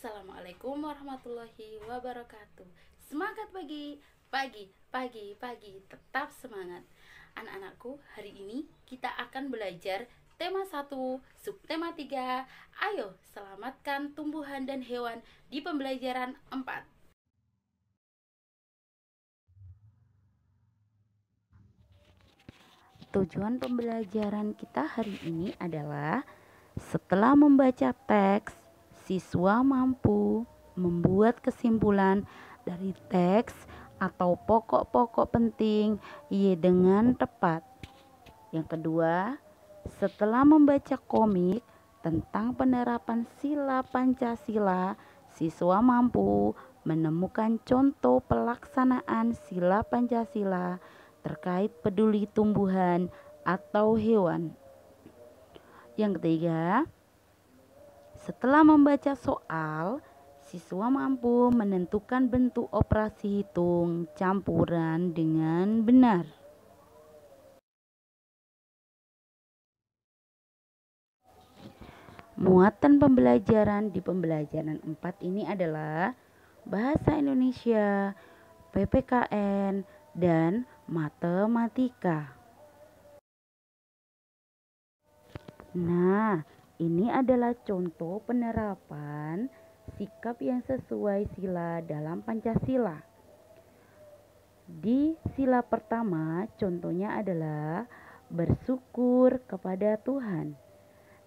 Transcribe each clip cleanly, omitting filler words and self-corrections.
Assalamualaikum warahmatullahi wabarakatuh. Semangat pagi, pagi, pagi, pagi, tetap semangat. Anak-anakku, hari ini kita akan belajar tema 1, subtema 3. Ayo, selamatkan tumbuhan dan hewan di pembelajaran 4. Tujuan pembelajaran kita hari ini adalah setelah membaca teks, siswa mampu membuat kesimpulan dari teks atau pokok-pokok penting dengan tepat. Yang kedua, setelah membaca komik tentang penerapan sila Pancasila, siswa mampu menemukan contoh pelaksanaan sila Pancasila terkait peduli tumbuhan atau hewan. Yang ketiga, setelah membaca soal, siswa mampu menentukan bentuk operasi hitung campuran dengan benar. Muatan pembelajaran di pembelajaran 4 ini adalah bahasa Indonesia, PPKN, dan matematika. Nah, ini adalah contoh penerapan sikap yang sesuai sila dalam Pancasila. Di sila pertama, contohnya adalah bersyukur kepada Tuhan.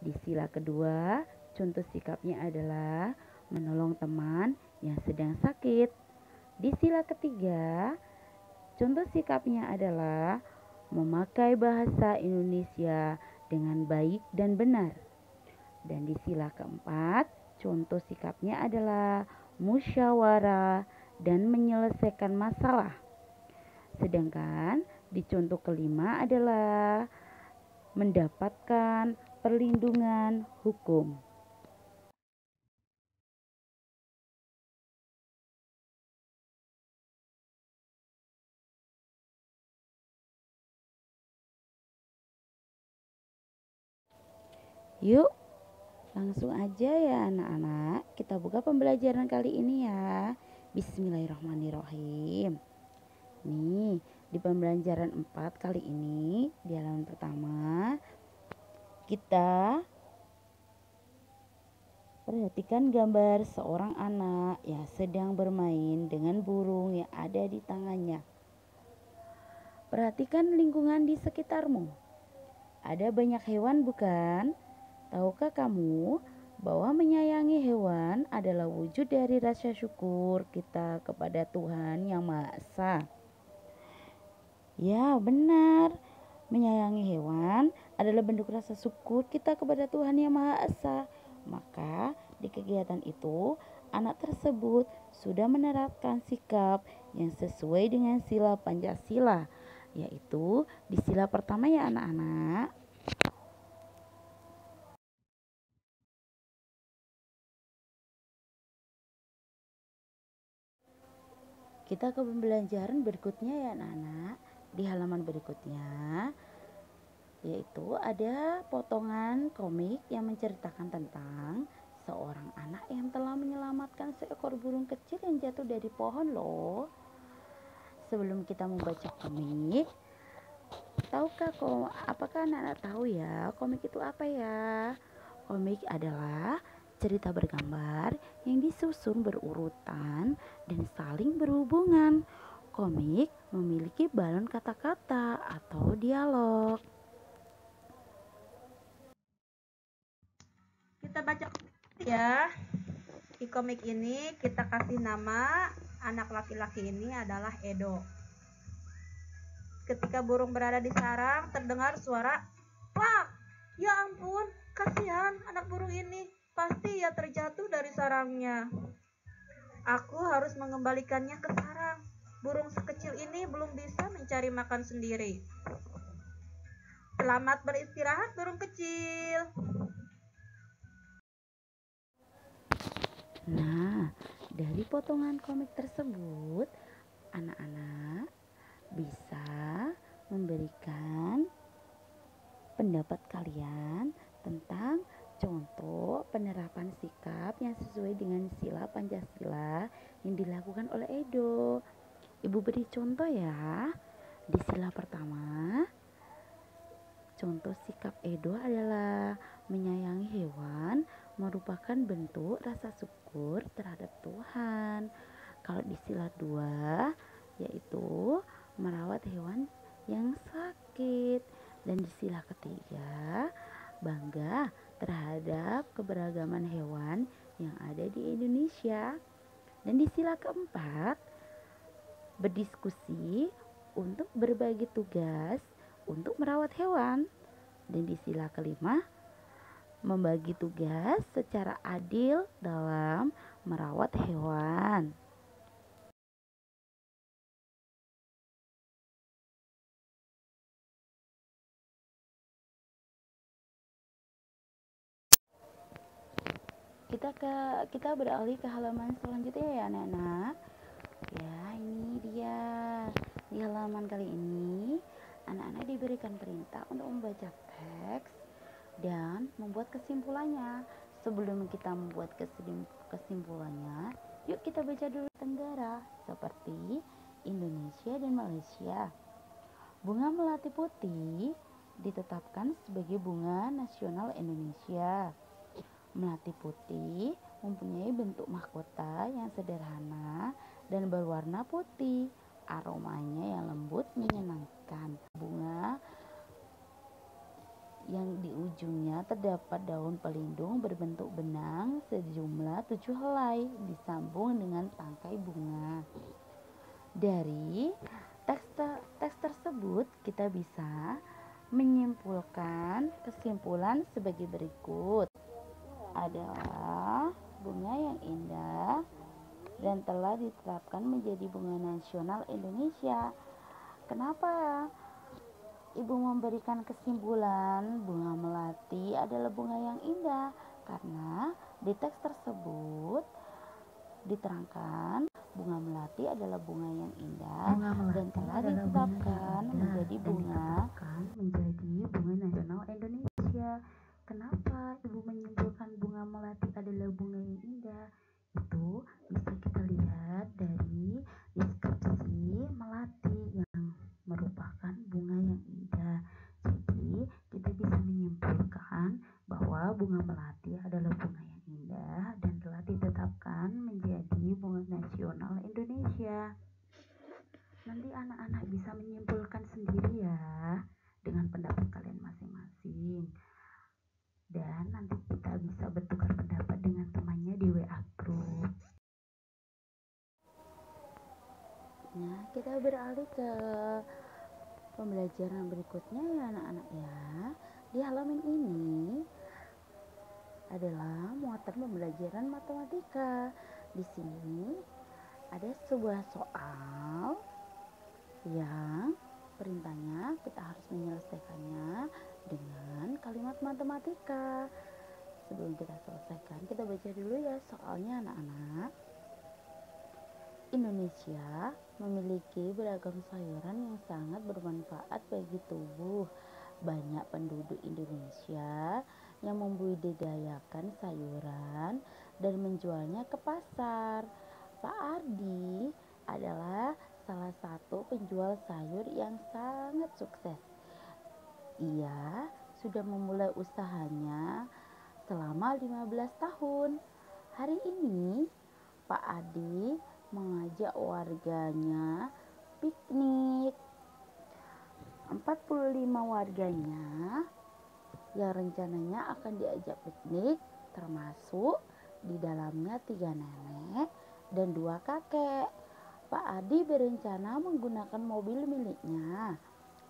Di sila kedua, contoh sikapnya adalah menolong teman yang sedang sakit. Di sila ketiga, contoh sikapnya adalah memakai bahasa Indonesia dengan baik dan benar. Dan di sila keempat, contoh sikapnya adalah musyawarah dan menyelesaikan masalah. Sedangkan di contoh kelima adalah mendapatkan perlindungan hukum. Yuk, langsung aja ya anak-anak, kita buka pembelajaran kali ini ya. Bismillahirrahmanirrahim. Nih, di pembelajaran 4 kali ini, di halaman pertama, kita perhatikan gambar seorang anak yang sedang bermain dengan burung yang ada di tangannya. Perhatikan lingkungan di sekitarmu. Ada banyak hewan bukan? Tahukah kamu bahwa menyayangi hewan adalah wujud dari rasa syukur kita kepada Tuhan Yang Maha Esa? Ya, benar. Menyayangi hewan adalah bentuk rasa syukur kita kepada Tuhan Yang Maha Esa. Maka, di kegiatan itu, anak tersebut sudah menerapkan sikap yang sesuai dengan sila Pancasila, yaitu di sila pertama ya anak-anak. Kita ke pembelajaran berikutnya ya anak-anak. Di halaman berikutnya, yaitu ada potongan komik yang menceritakan tentang seorang anak yang telah menyelamatkan seekor burung kecil yang jatuh dari pohon loh. Sebelum kita membaca komik, apakah anak-anak tahu ya komik itu apa ya? Komik adalah cerita bergambar yang disusun berurutan dan saling berhubungan. Komik memiliki balon kata-kata atau dialog. Kita baca ya. Di komik ini kita kasih nama anak laki-laki ini adalah Edo. Ketika burung berada di sarang, terdengar suara "Wah, ya ampun, kasihan anak burung ini. Pasti ia terjatuh dari sarangnya. Aku harus mengembalikannya ke sarang. Burung sekecil ini belum bisa mencari makan sendiri. Selamat beristirahat burung kecil." Nah, dari potongan komik tersebut, anak-anak bisa memberikan pendapat kalian tentang contoh penerapan sikap yang sesuai dengan sila Pancasila yang dilakukan oleh Edo. Ibu beri contoh ya. Di sila pertama, contoh sikap Edo adalah menyayangi hewan merupakan bentuk rasa syukur terhadap Tuhan. Kalau di sila 2 yaitu merawat hewan yang sakit. Dan di sila ketiga, bangga terhadap keberagaman hewan yang ada di Indonesia. Dan di sila keempat, berdiskusi untuk berbagi tugas untuk merawat hewan. Dan di sila kelima, membagi tugas secara adil dalam merawat hewan. Kita beralih ke halaman selanjutnya ya anak-anak. Ya, ini dia. Di halaman kali ini, anak-anak diberikan perintah untuk membaca teks dan membuat kesimpulannya. Sebelum kita membuat kesimpulannya, yuk kita baca dulu Tenggara seperti Indonesia dan Malaysia. Bunga melati putih ditetapkan sebagai bunga nasional Indonesia. Melati putih mempunyai bentuk mahkota yang sederhana dan berwarna putih. Aromanya yang lembut menyenangkan. Bunga yang di ujungnya terdapat daun pelindung berbentuk benang sejumlah 7 helai disambung dengan tangkai bunga. Dari teks tersebut kita bisa menyimpulkan kesimpulan sebagai berikut. Adalah bunga yang indah dan telah ditetapkan menjadi bunga nasional Indonesia. Kenapa Ibu memberikan kesimpulan bunga melati adalah bunga yang indah? Karena di teks tersebut diterangkan bunga melati adalah bunga yang indah dan telah ditetapkan menjadi bunga nasional Indonesia. Kenapa Ibu menyimpulkan bunga melati adalah bunga yang indah? Itu bisa kita lihat dari deskripsi melati yang merupakan bunga yang indah. Jadi kita bisa menyimpulkan bahwa bunga melati adalah bunga yang indah dan telah ditetapkan menjadi bunga nasional Indonesia. Nanti anak-anak bisa menyimpulkan sendiri ya dengan pendapat kalian masing-masing. Dan nanti kita bisa bertukar pendapat dengan temannya di WA group. Nah, kita beralih ke pembelajaran berikutnya ya anak-anak ya. Di halaman ini adalah muatan pembelajaran matematika. Di sini ada sebuah soal yang perintahnya kita harus menyelesaikannya dengan kalimat matematika. Sebelum kita selesaikan, kita baca dulu ya soalnya anak-anak. Indonesia memiliki beragam sayuran yang sangat bermanfaat bagi tubuh. Banyak penduduk Indonesia yang membudidayakan sayuran dan menjualnya ke pasar. Pak Ardi adalah salah satu penjual sayur yang sangat sukses. Ia sudah memulai usahanya selama 15 tahun. Hari ini Pak Adi mengajak warganya piknik. 45 warganya yang rencananya akan diajak piknik, termasuk di dalamnya 3 nenek dan 2 kakek. Pak Adi berencana menggunakan mobil miliknya.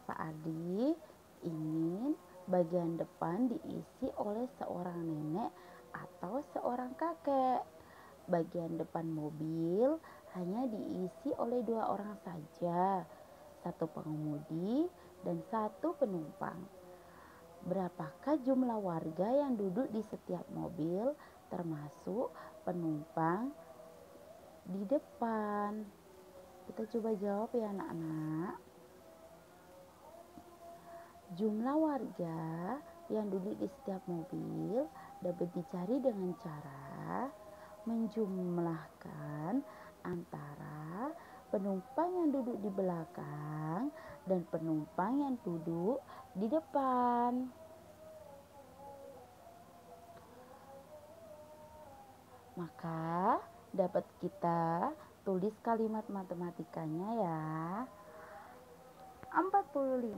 Pak Adi ingin bagian depan diisi oleh seorang nenek atau seorang kakek. Bagian depan mobil hanya diisi oleh 2 orang saja, 1 pengemudi dan 1 penumpang. Berapakah jumlah warga yang duduk di setiap mobil termasuk penumpang di depan? Kita coba jawab ya anak-anak. Jumlah warga yang duduk di setiap mobil dapat dicari dengan cara menjumlahkan antara penumpang yang duduk di belakang dan penumpang yang duduk di depan. Maka dapat kita tulis kalimat matematikanya ya. 45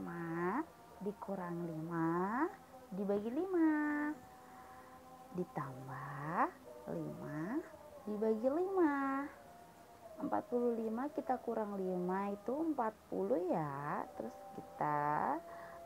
dikurang 5 dibagi 5 ditambah 5 dibagi 5. 45 kita kurang 5 itu 40 ya. Terus kita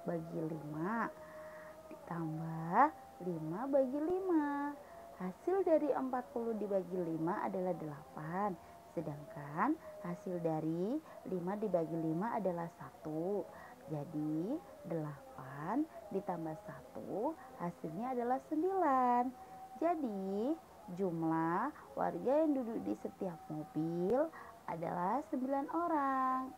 bagi 5 ditambah 5 bagi 5. Hasil dari 40 dibagi 5 adalah 8. Sedangkan hasil dari 5 dibagi 5 adalah 1. Jadi 8 ditambah 1 hasilnya adalah 9. Jadi jumlah warga yang duduk di setiap mobil adalah 9 orang.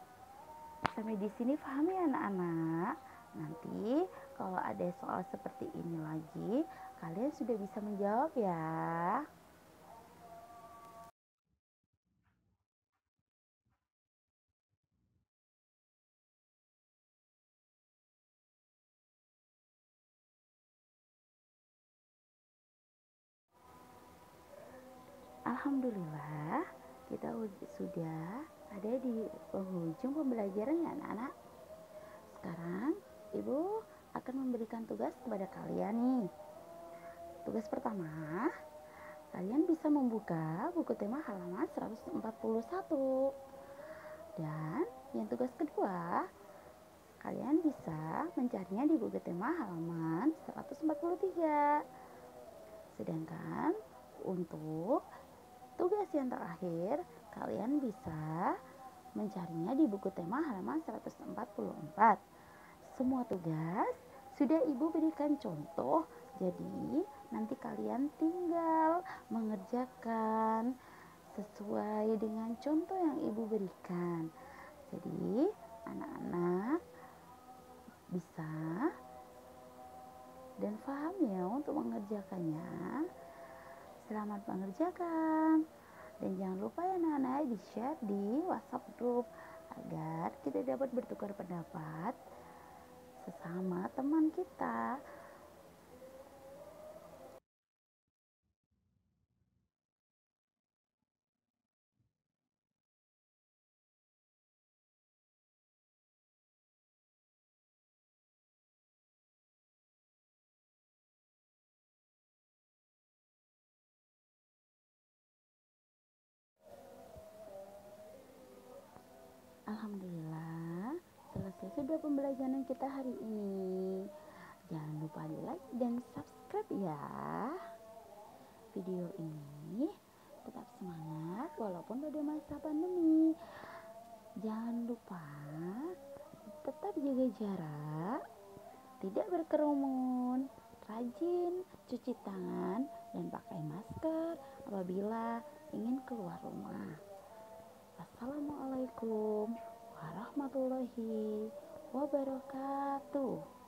Sampai di sini paham ya anak-anak? Nanti kalau ada soal seperti ini lagi, kalian sudah bisa menjawab ya. Alhamdulillah, kita sudah ada di penghujung pembelajaran ya anak-anak. Sekarang Ibu akan memberikan tugas kepada kalian nih. Tugas pertama, kalian bisa membuka buku tema halaman 141. Dan yang tugas kedua, kalian bisa mencarinya di buku tema halaman 143. Sedangkan untuk tugas yang terakhir, kalian bisa mencarinya di buku tema halaman 144. Semua tugas sudah Ibu berikan contoh, jadi nanti kalian tinggal mengerjakan sesuai dengan contoh yang Ibu berikan. Jadi anak-anak bisa dan paham ya untuk mengerjakannya. Selamat mengerjakan. Dan jangan lupa ya anak-anak di-share di WhatsApp group agar kita dapat bertukar pendapat sesama teman kita. Alhamdulillah, selesai sudah pembelajaran kita hari ini. Jangan lupa like dan subscribe ya video ini. Tetap semangat walaupun pada masa pandemi. Jangan lupa tetap jaga jarak, tidak berkerumun, rajin cuci tangan dan pakai masker apabila ingin keluar rumah. Assalamualaikum warahmatullahi wabarakatuh.